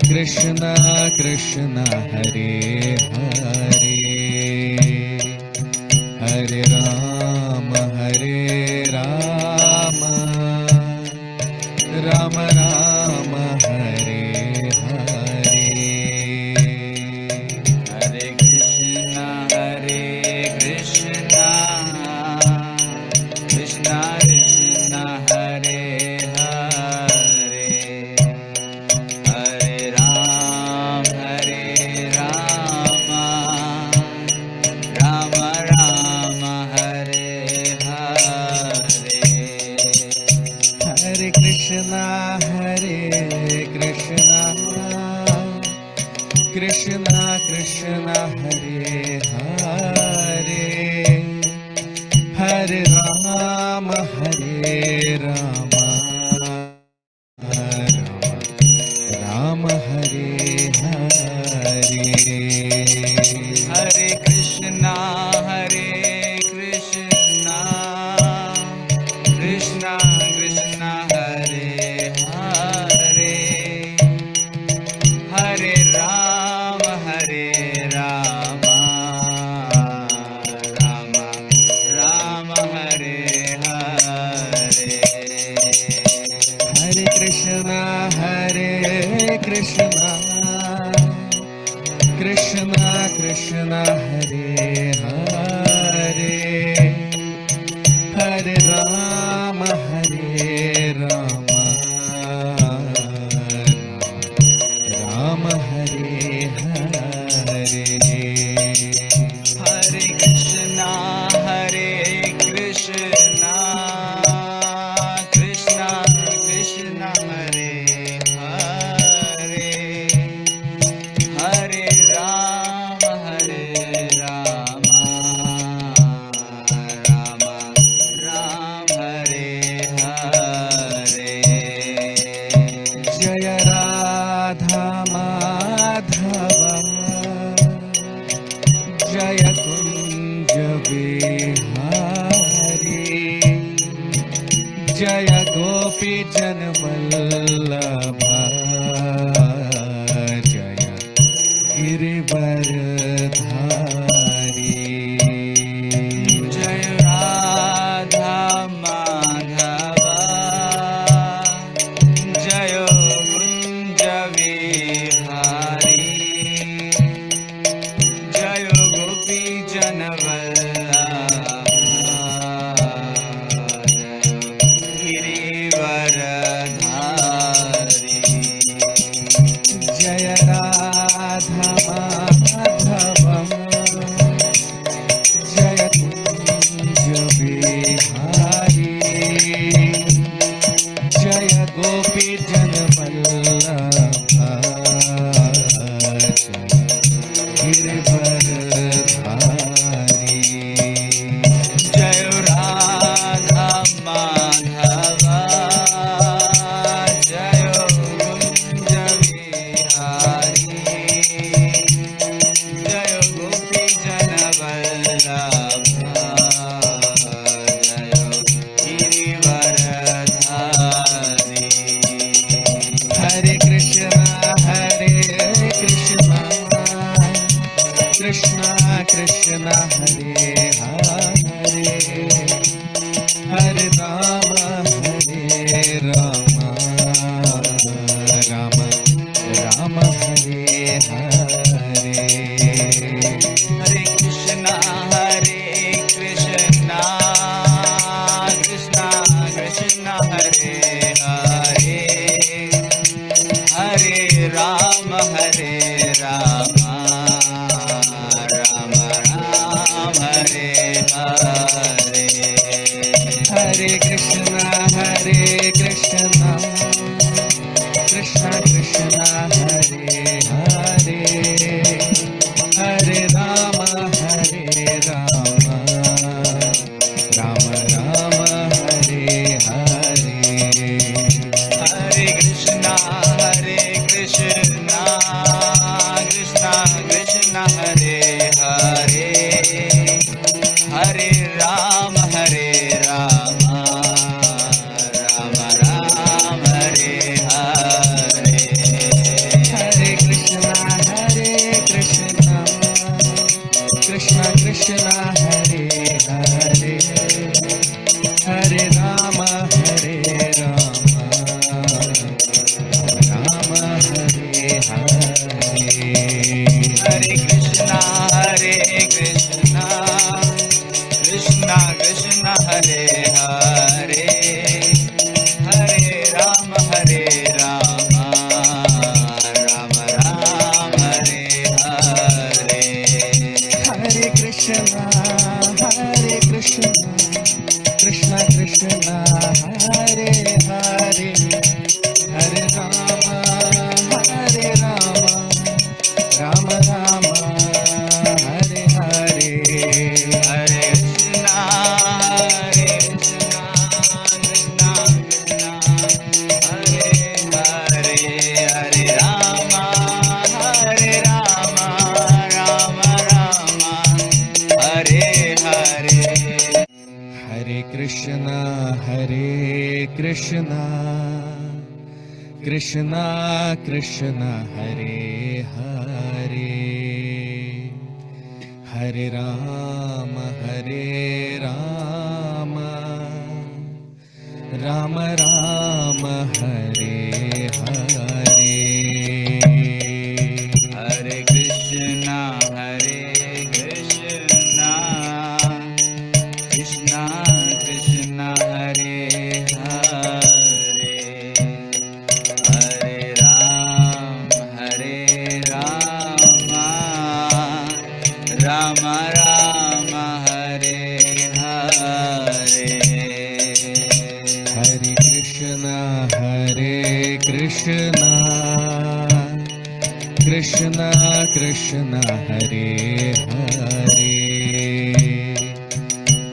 Krishna Krishna Hare Hare, Hare Rama Hare Rama, Rama Rama Hare Hare. Hare Krishna Krishna Krishna Hare Hare, Hare Rama Rama Rama Hare Hare. Hare Krishna Krishna Krishna Hare Hare, Hare Rama Rama Rama Hare Hare. Hare Krishna Krishna Krishna Hare Hare, Hare Rama Rama Rama Hare Hare. Hare Krishna Krishna Krishna Hare Hare, Hare Rama Rama Rama Hare Hare. Hare Krishna Krishna Krishna Hare Hare, Hare Rama Krishna, Krishna Krishna Hare Hare, Hare Rama Hare Rama, Rama Rama Hare Hare. Hare Krishna, Krishna Krishna Hare Hare, Hare Rama, Rama Rama Hare Hare. Hare Krishna, Krishna Krishna Hare Hare,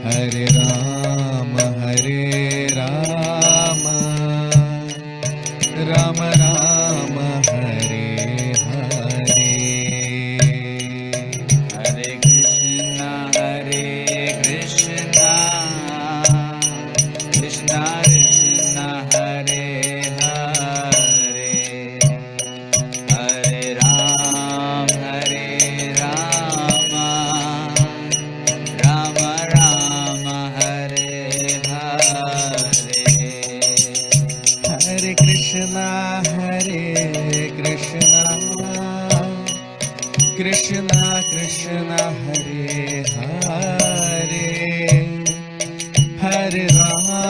Hare Rama, Rama Rama Hare Hare. Hare Krishna, Krishna Krishna Hare Hare, Hare Rama, Rama Rama Hare Hare. Hare Krishna, Krishna Krishna Hare Hare, Hare Rama,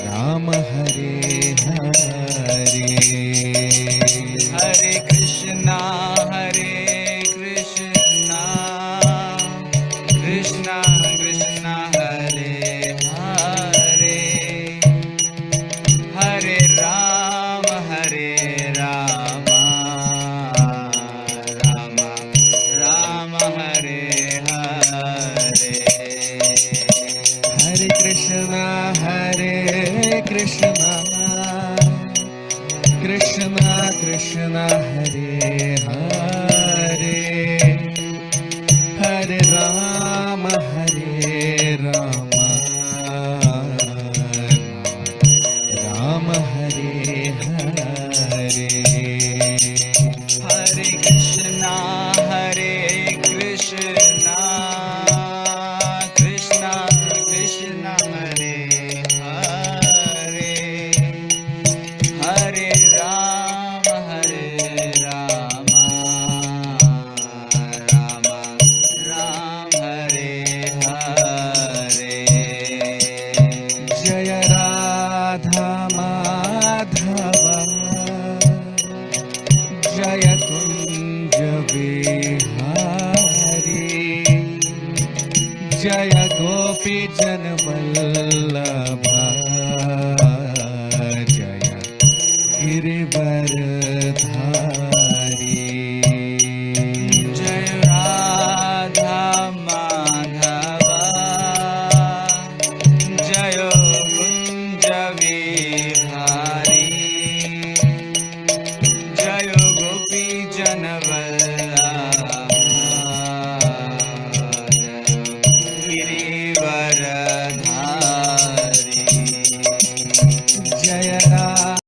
Rama Hare Hare. Hare Krishna, Krishna Krishna Hare Hare, Hare Rama, Rama Rama Hare Hare. Hare Krishna, Krishna Krishna Hare Hare, Hare Rama, Rama Hare Hare. Hare Krishna, Krishna Krishna Hare Hare, Hare Rama, Rama Rama Hare Hare. Jaya Radha Madhava, Jaya Kunja Vihari, Jaya Gopi Janvallabha, Jaya Girivardhari. Jai Radha Madhava, Jayo Kunja Vihari, Jayo Gopi Janavallabha, Girivardhari. Jaya Radha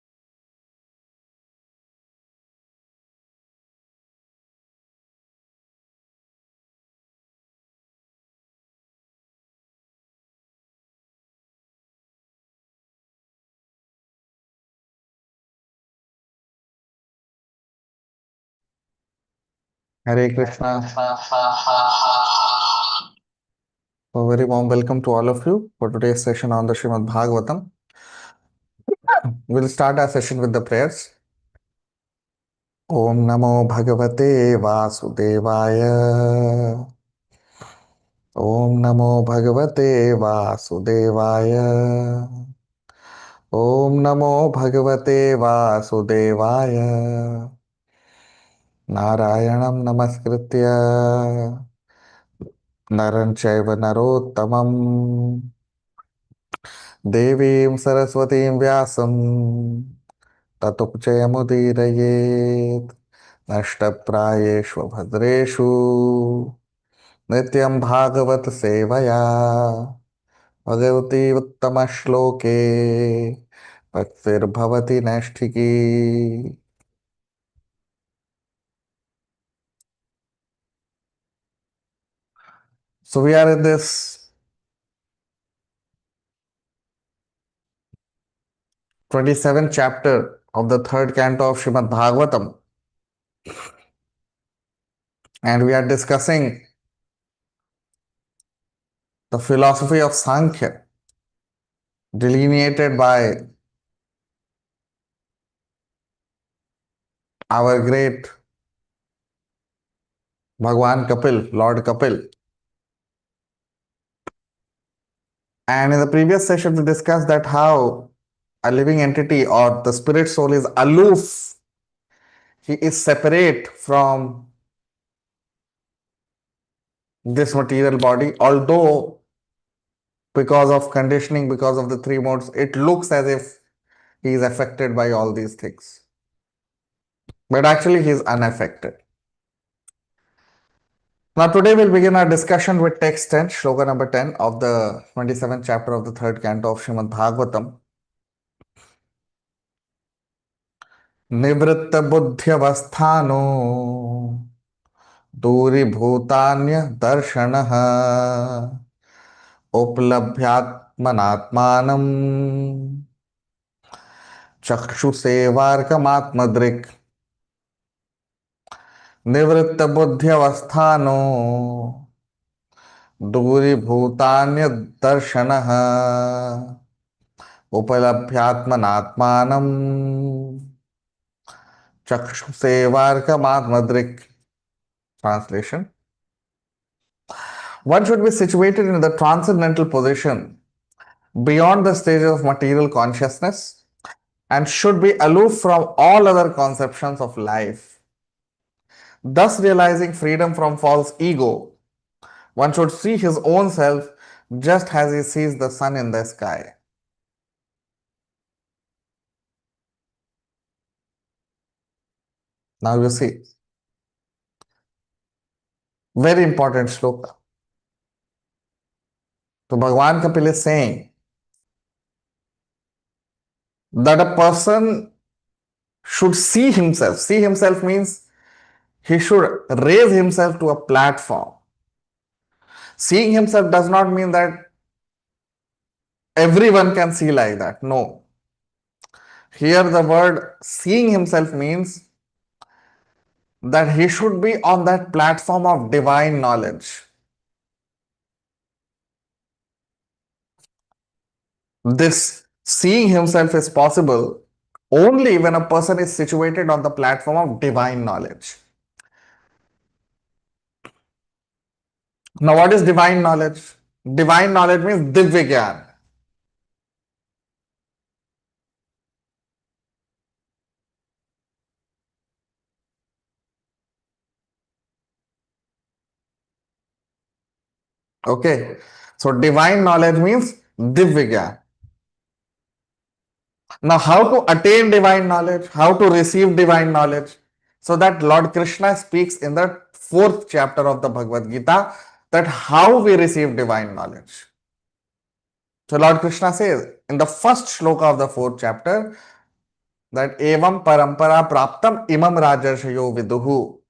Hare Krishna. A very warm welcome to all of you for today's session on the Srimad Bhagavatam. We'll start our session with the prayers. Om Namo Bhagavate Vasudevaya. Om Namo Bhagavate Vasudevaya. Om Namo Bhagavate Vasudevaya. Narayanam Namaskritya Naran Chaiva Narottamam Devim Saraswatim Vyasam Tatupchayamudirayeet Nashtaprayeshva Bhadreshu नित्यं भागवत सेवया भगवती उत्तम श्लोके भक्तिर्भवति नैष्ठिकी. So we are in this 27th chapter of the third canto of Srimad Bhagavatam, and we are discussing the philosophy of Sankhya delineated by our great Bhagwan Kapil, Lord Kapil. And in the previous session, we discussed that how a living entity or the spirit soul is aloof. He is separate from this material body, although because of conditioning, because of the three modes, it looks as if he is affected by all these things. But actually, he is unaffected. Now, today we'll begin our discussion with text 10, Shloka number 10 of the 27th chapter of the third canto of Srimad Bhagavatam. Nivritta buddhyavasthano दूरीभूतान्य दर्शनः उपलभ्यात्मनात्मानं चक्षुषेवार्कमात्मदृक् निवृत्तबुद्ध्यवस्थानो दूरीभूतान्य दर्शनः उपलभ्यात्मनात्मानं चक्षुषेवार्कमात्मदृक्. Translation: one should be situated in the transcendental position beyond the stage of material consciousness and should be aloof from all other conceptions of life, thus realizing freedom from false ego. One should see his own self just as he sees the sun in the sky. Now you see, very important shloka. So Bhagwan Kapil is saying that a person should see himself. See himself means he should raise himself to a platform. Seeing himself does not mean that everyone can see like that. No. Here the word seeing himself means that he should be on that platform of divine knowledge. This seeing himself is possible only when a person is situated on the platform of divine knowledge. Now, what is divine knowledge? Divine knowledge means Divya Gyan. Okay. So, divine knowledge means Divya Gyan. Now, how to attain divine knowledge? How to receive divine knowledge? So that Lord Krishna speaks in the 4th chapter of the Bhagavad Gita that how we receive divine knowledge. So Lord Krishna says in the first shloka of the 4th chapter that evam parampara praptam imam rajarshayo viduhu.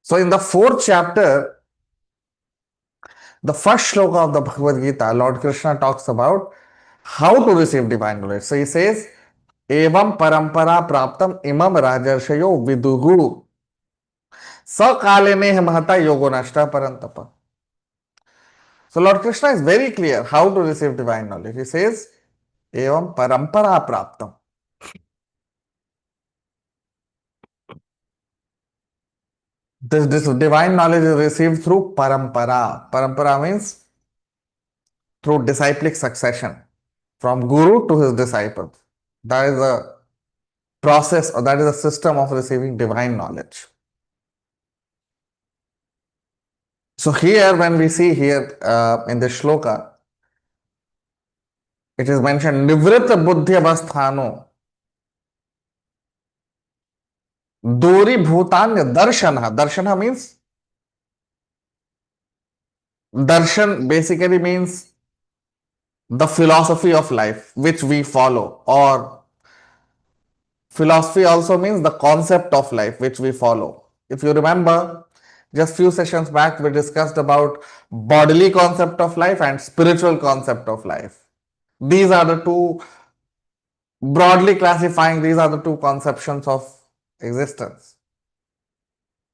So in the 4th chapter, the first shloka of the Bhagavad Gita, Lord Krishna talks about how to receive divine knowledge. So he says, evam parampara praptam imam rajarshayo viduhu sakalene mahata yogo nashta parantapa. So Lord Krishna is very clear how to receive divine knowledge. He says, evam parampara praptam. This divine knowledge is received through parampara. Parampara means through disciplic succession from guru to his disciple. That is the process or that is the system of receiving divine knowledge. So here, when we see here in the shloka, it is mentioned Nivritta Buddhi Avasthano Dori Bhutanya Darshana. Darshana means darshan basically means the philosophy of life which we follow, or philosophy also means the concept of life which we follow. If you remember, just few sessions back we discussed about bodily concept of life and spiritual concept of life. These are the two, broadly classifying, these are the two conceptions of existence: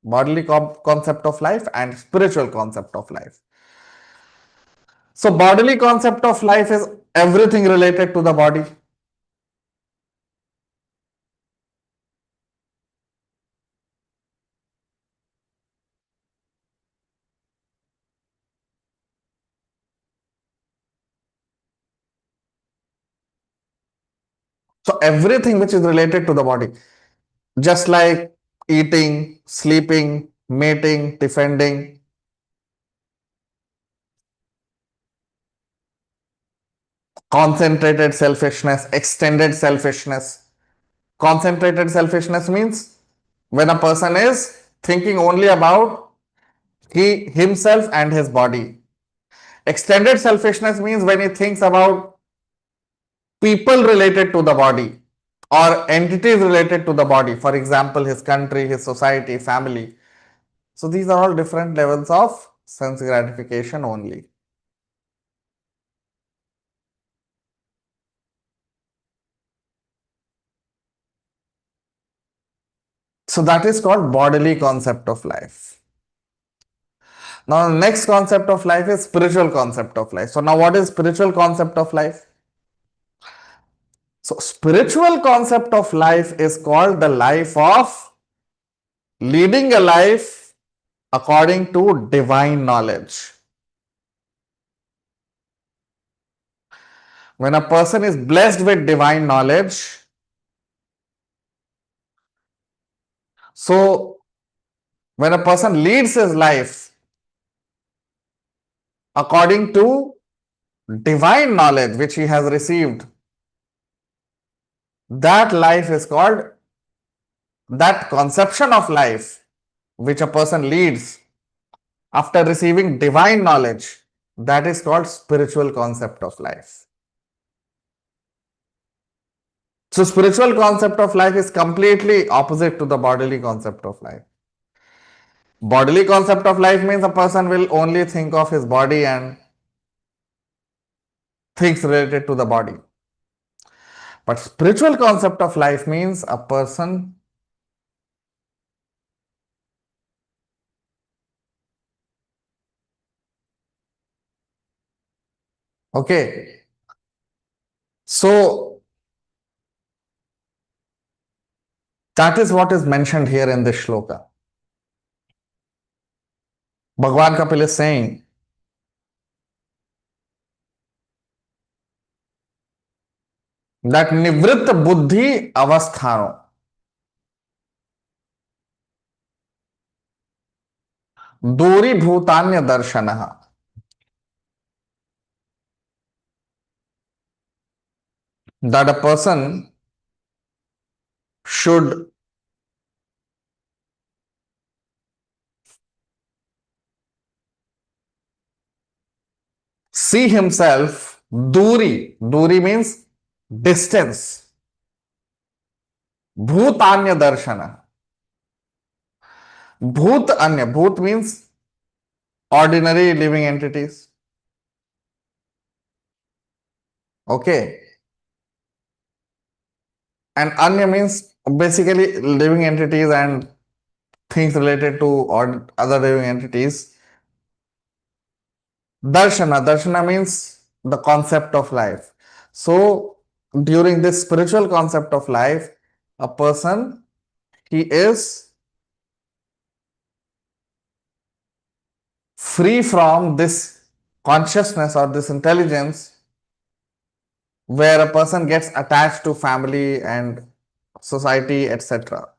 bodily concept of life and spiritual concept of life. So bodily concept of life is everything related to the body. So everything which is related to the body, just like eating, sleeping, mating, defending, concentrated selfishness, extended selfishness. Concentrated selfishness means when a person is thinking only about himself and his body. Extended selfishness means when he thinks about people related to the body or entities related to the body, for example, his country, his society, family. So these are all different levels of sense gratification only. So that is called bodily concept of life. Now the next concept of life is spiritual concept of life. So now what is spiritual concept of life? So spiritual concept of life is called the life of leading a life according to divine knowledge. When a person is blessed with divine knowledge, so when a person leads his life according to divine knowledge which he has received, that life is called, that conception of life which a person leads after receiving divine knowledge, that is called spiritual concept of life. So spiritual concept of life is completely opposite to the bodily concept of life. Bodily concept of life means a person will only think of his body and things related to the body. But spiritual concept of life means a person okay. So that is what is mentioned here in this shloka. Bhagwan Kapil is saying that nivritta buddhi avasthano dori bhutanya darshanaha, that a person should see himself duri. Duri means distance. Bhutanya darshana. Bhut anya. Bhut means ordinary living entities. Okay. And anya means basically living entities and things related to other living entities. Darshana. Darshana means the concept of life. So during this spiritual concept of life, a person, he is free from this consciousness or this intelligence where a person gets attached to family and society, etc.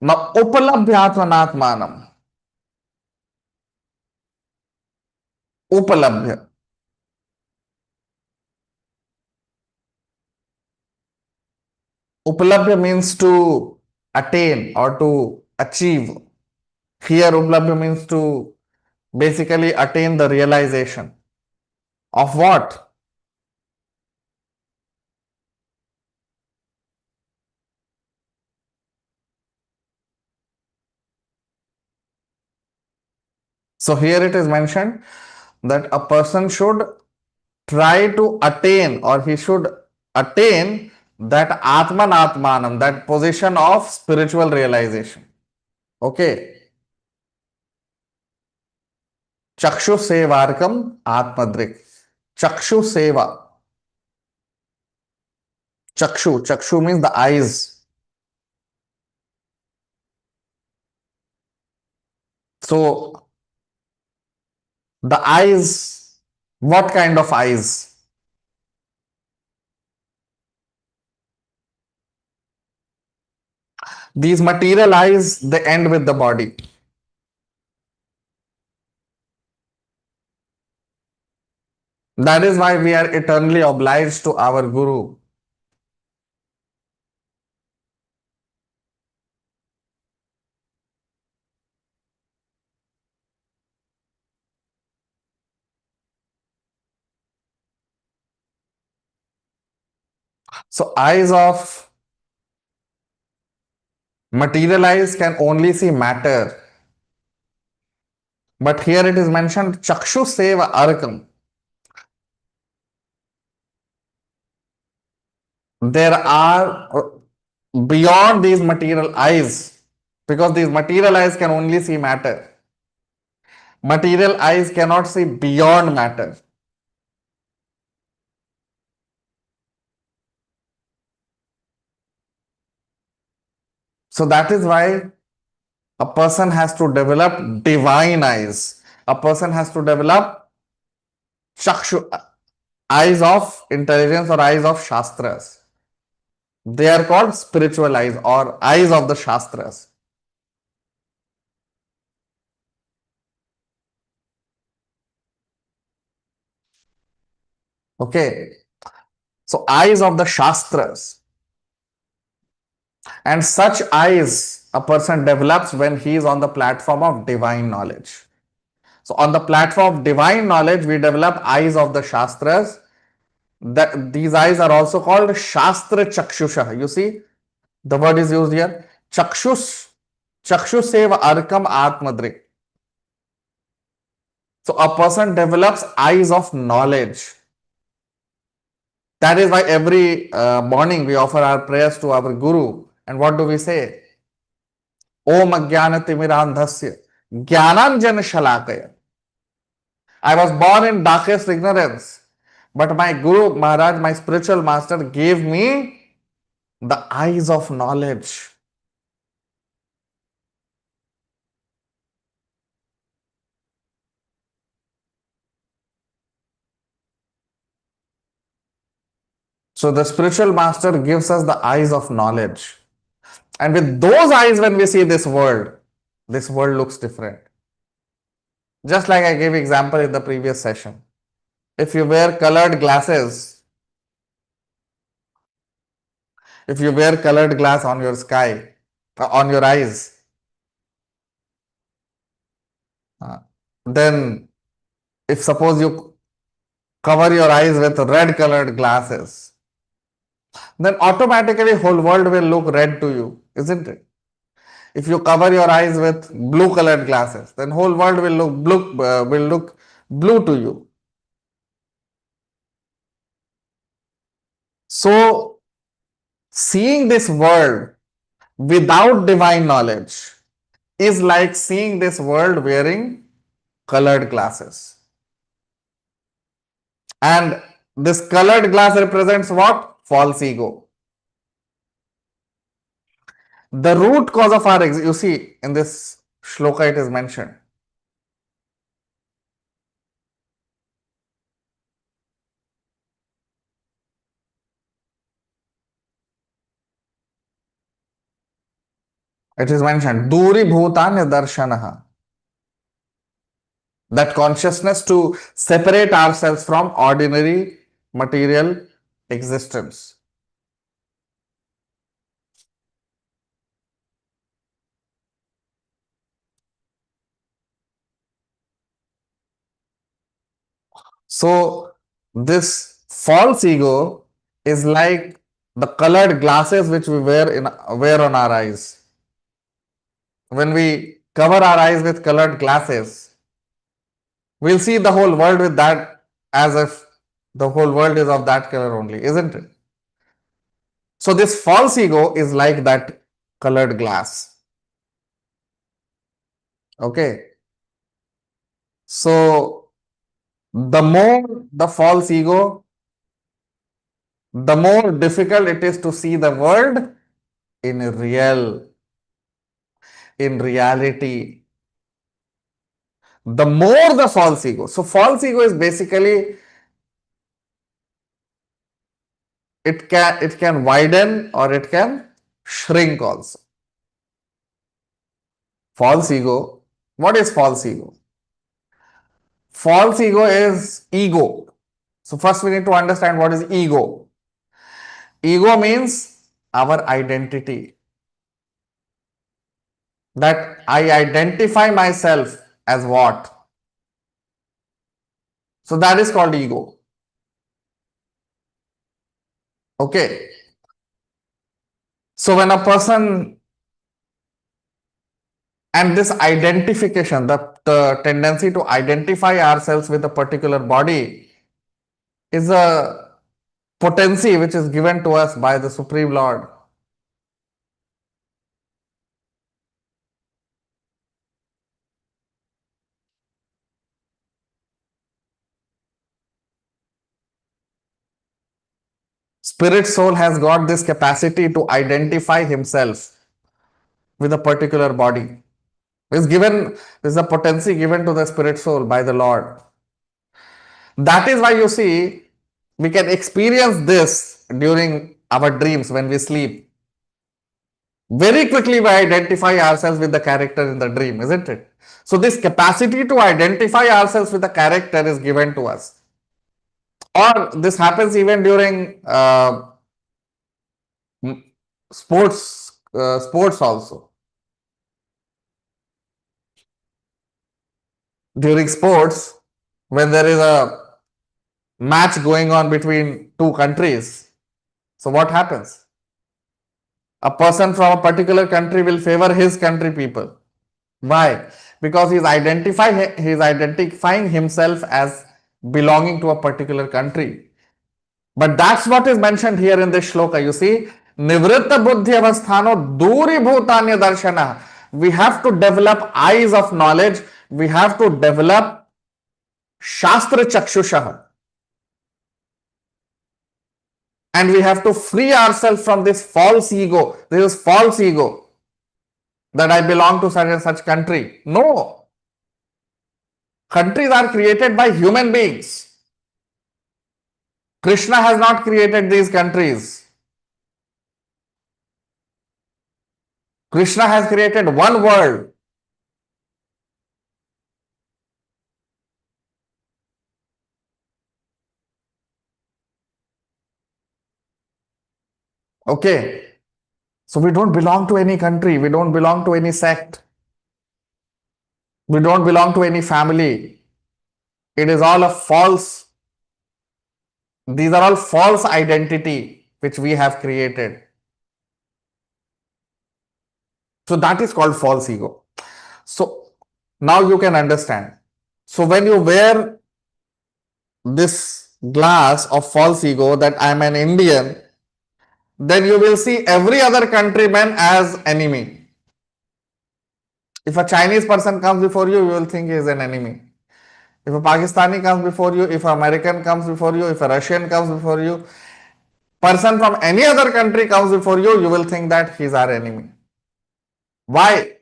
Now, upalabhyatmanatmanam. उपलब्ध. Upalabhya means to attain or to achieve. Here, Upalabhya means to basically attain the realization of what? So, here it is mentioned that a person should try to attain or he should attain that Atman Atmanam, that position of spiritual realization. Okay. Chakshu Sevarkam Atmadrik. Chakshu Seva. Chakshu means the eyes. So the eyes, what kind of eyes? These material eyes, they end with the body. That is why we are eternally obliged to our Guru. So eyes of material eyes can only see matter. But here it is mentioned Chakshu Seva Arkam. There are beyond these material eyes, because these material eyes can only see matter. Material eyes cannot see beyond matter. So that is why a person has to develop divine eyes. A person has to develop chakshu, eyes of intelligence or eyes of shastras. They are called spiritual eyes or eyes of the shastras. Okay. So eyes of the shastras. And such eyes a person develops when he is on the platform of divine knowledge. So on the platform of divine knowledge, we develop eyes of the shastras. That these eyes are also called shastra chakshusha. You see, the word is used here. Chakshuseva arkam atmadrik. So a person develops eyes of knowledge. That is why every morning we offer our prayers to our Guru. And what do we say? Om Ajnanatimirandhasya Jnananjana Shalakaya. I was born in darkest ignorance, but my Guru Maharaj, my spiritual master, gave me the eyes of knowledge. So the spiritual master gives us the eyes of knowledge. And with those eyes, when we see this world looks different. Just like I gave example in the previous session. If you wear colored glasses, if you wear colored glass on your sky, on your eyes, then if suppose you cover your eyes with red colored glasses, then automatically whole world will look red to you, isn't it? If you cover your eyes with blue colored glasses, then whole world will look blue to you. So seeing this world without divine knowledge is like seeing this world wearing colored glasses. And this colored glass represents what? False ego. The root cause of our you see in this shloka it is mentioned. It is mentioned Duri Bhutanya Darshanaha. That consciousness to separate ourselves from ordinary material existence. So this false ego is like the colored glasses which we wear on our eyes. When we cover our eyes with colored glasses, we'll see the whole world with that, as if the whole world is of that color only, isn't it? So this false ego is like that colored glass. Okay. So the more the false ego, the more difficult it is to see the world in reality. The more the false ego. So false ego is basically, it can widen or it can shrink also. False ego. What is false ego? False ego is ego. So first we need to understand what is ego. Ego means our identity. That I identify myself as what? So that is called ego. Okay. So when a person, and this identification, the tendency to identify ourselves with a particular body is a potency which is given to us by the Supreme Lord. Spirit soul has got this capacity to identify himself with a particular body. Is a potency given to the spirit soul by the Lord. That is why you see, we can experience this during our dreams when we sleep. Very quickly we identify ourselves with the character in the dream, isn't it? So this capacity to identify ourselves with the character is given to us. Or this happens even during sports also. During sports, when there is a match going on between two countries, so what happens? A person from a particular country will favor his country people. Why? Because he is identifying himself as belonging to a particular country. But that's what is mentioned here in this shloka. You see, Nivritta buddhi avasthano duri bhutanya darshana. We have to develop eyes of knowledge. We have to develop shastra chakshusha. And we have to free ourselves from this false ego. This is false ego, that I belong to such and such country. No. Countries are created by human beings. Krishna has not created these countries. Krishna has created one world. Okay. So we don't belong to any country. We don't belong to any sect. We don't belong to any family. It is all a false. These are all false identity which we have created. So that is called false ego. So now you can understand. So when you wear this glass of false ego that I am an Indian, then you will see every other countryman as enemy. If a Chinese person comes before you, you will think he is an enemy. If a Pakistani comes before you, if an American comes before you, if a Russian comes before you, person from any other country comes before you, you will think that he is our enemy. Why?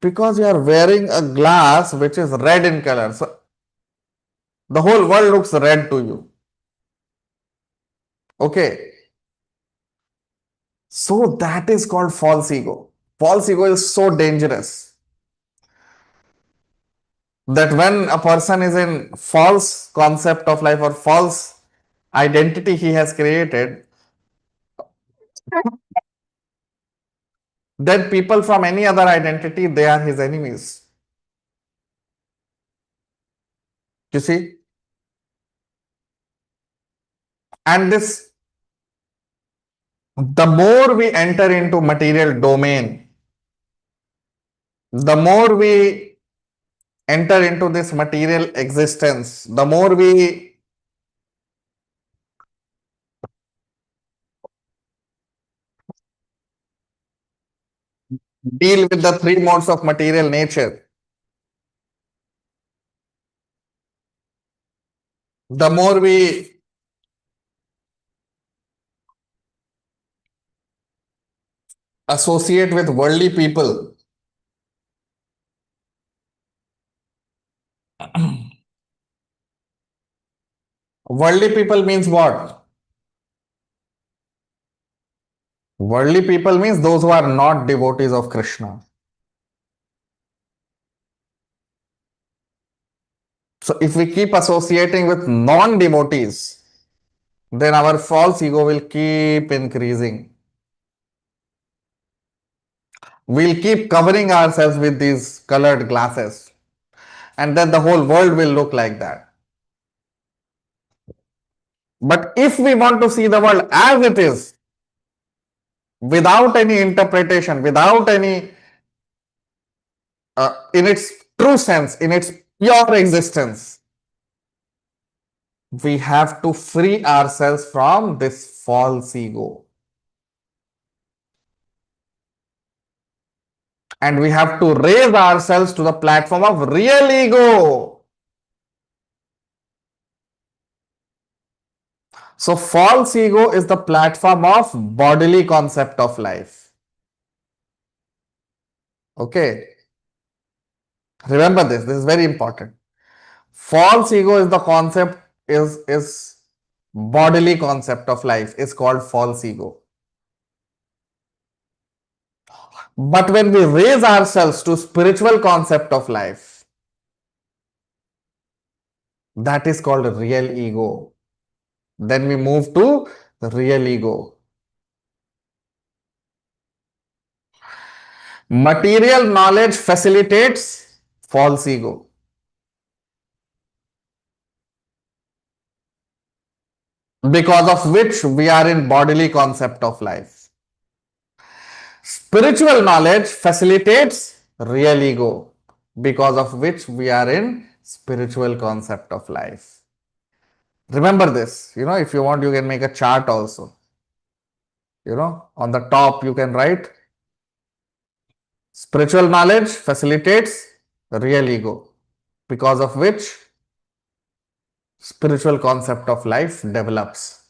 Because you are wearing a glass which is red in color. So the whole world looks red to you. Okay. So that is called false ego. False ego is so dangerous. that when a person is in false concept of life or false identity he has created, then people from any other identity, they are his enemies. You see? And this, the more we enter into material domain, the more we enter into this material existence, the more we deal with the three modes of material nature, the more we associate with worldly people. Worldly people means what? Worldly people means those who are not devotees of Krishna. So if we keep associating with non-devotees, then our false ego will keep increasing. We'll keep covering ourselves with these colored glasses, and then the whole world will look like that. But if we want to see the world as it is, without any interpretation, without any, in its true sense, in its pure existence, we have to free ourselves from this false ego. And we have to raise ourselves to the platform of real ego. So false ego is the platform of bodily concept of life. Okay. Remember this. This is very important. False ego is the concept, is bodily concept of life, is called false ego. But when we raise ourselves to spiritual concept of life, that is called real ego. Then we move to real ego. Material knowledge facilitates false ego. Because of which we are in bodily concept of life. Spiritual knowledge facilitates real ego, because of which we are in spiritual concept of life. Remember this, if you want, you can make a chart also. On the top, you can write spiritual knowledge facilitates real ego, because of which spiritual concept of life develops.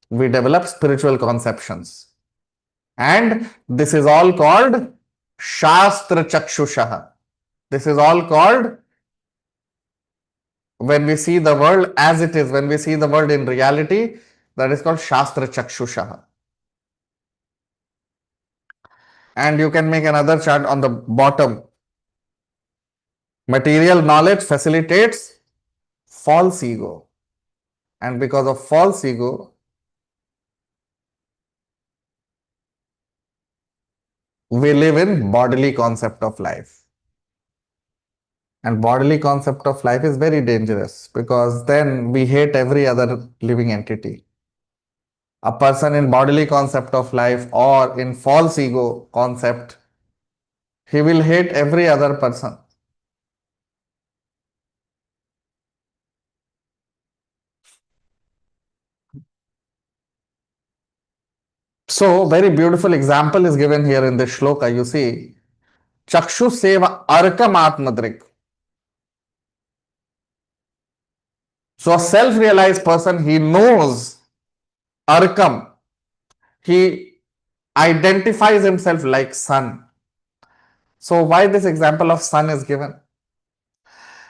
We develop spiritual conceptions. And this is all called Shastra Chakshushaha. This is all called, when we see the world as it is, when we see the world in reality, that is called Shastra Chakshushaha. And you can make another chart on the bottom. Material knowledge facilitates false ego. And because of false ego, we live in bodily concept of life. And bodily concept of life is very dangerous, because then we hate every other living entity. A person in bodily concept of life or in false ego concept, he will hate every other person. So, very beautiful example is given here in this shloka. You see, Chakshu Seva Arkam Atmadrik. So, a self-realized person, he knows Arkam. He identifies himself like sun. So, why this example of sun is given?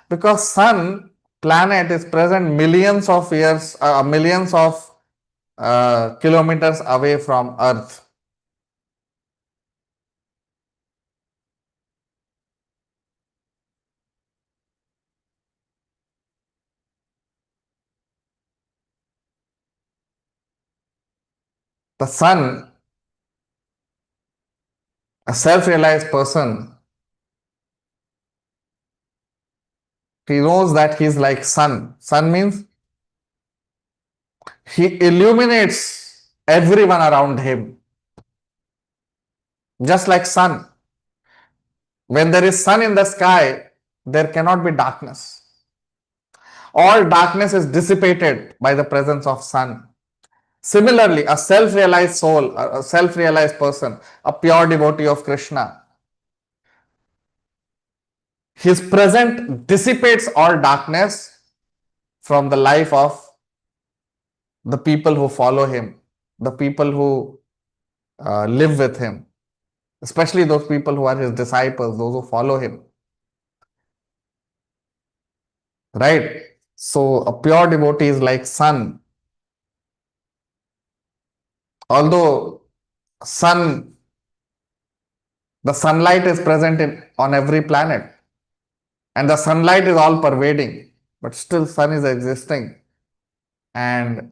Because sun planet is present millions of years, millions of kilometers away from Earth. The sun, a self-realized person, he knows that he's like sun. Sun means he illuminates everyone around him. Just like sun. When there is sun in the sky, there cannot be darkness. All darkness is dissipated by the presence of sun. Similarly, a self-realized soul, a self-realized person, a pure devotee of Krishna, his presence dissipates all darkness from the life of the people who follow him, the people who live with him, especially those people who are his disciples, those who follow him. Right? So a pure devotee is like sun. Although sun, the sunlight is present on every planet and the sunlight is all pervading, but still sun is existing and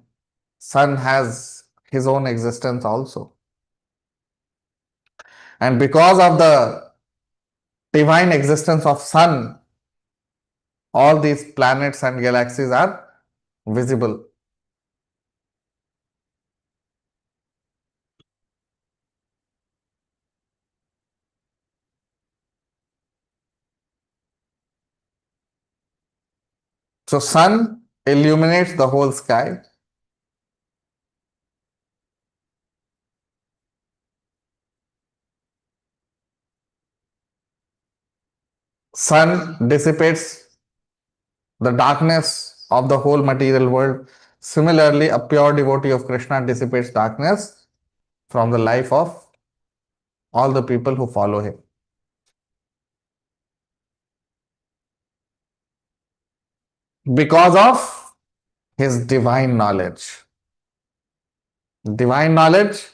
sun has his own existence also. And because of the divine existence of sun, all these planets and galaxies are visible. So sun illuminates the whole sky. Sun dissipates the darkness of the whole material world. Similarly, a pure devotee of Krishna dissipates darkness from the life of all the people who follow him. Because of his divine knowledge. Divine knowledge,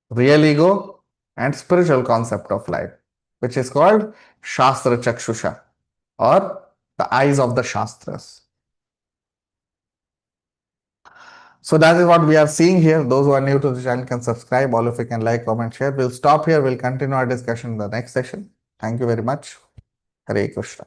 real ego, and spiritual concept of life, which is called Shastra Chakshusha, or the eyes of the Shastras. So that is what we are seeing here. Those who are new to the channel can subscribe. All of you can like, comment, share. We'll stop here. We'll continue our discussion in the next session. Thank you very much. Hare Krishna.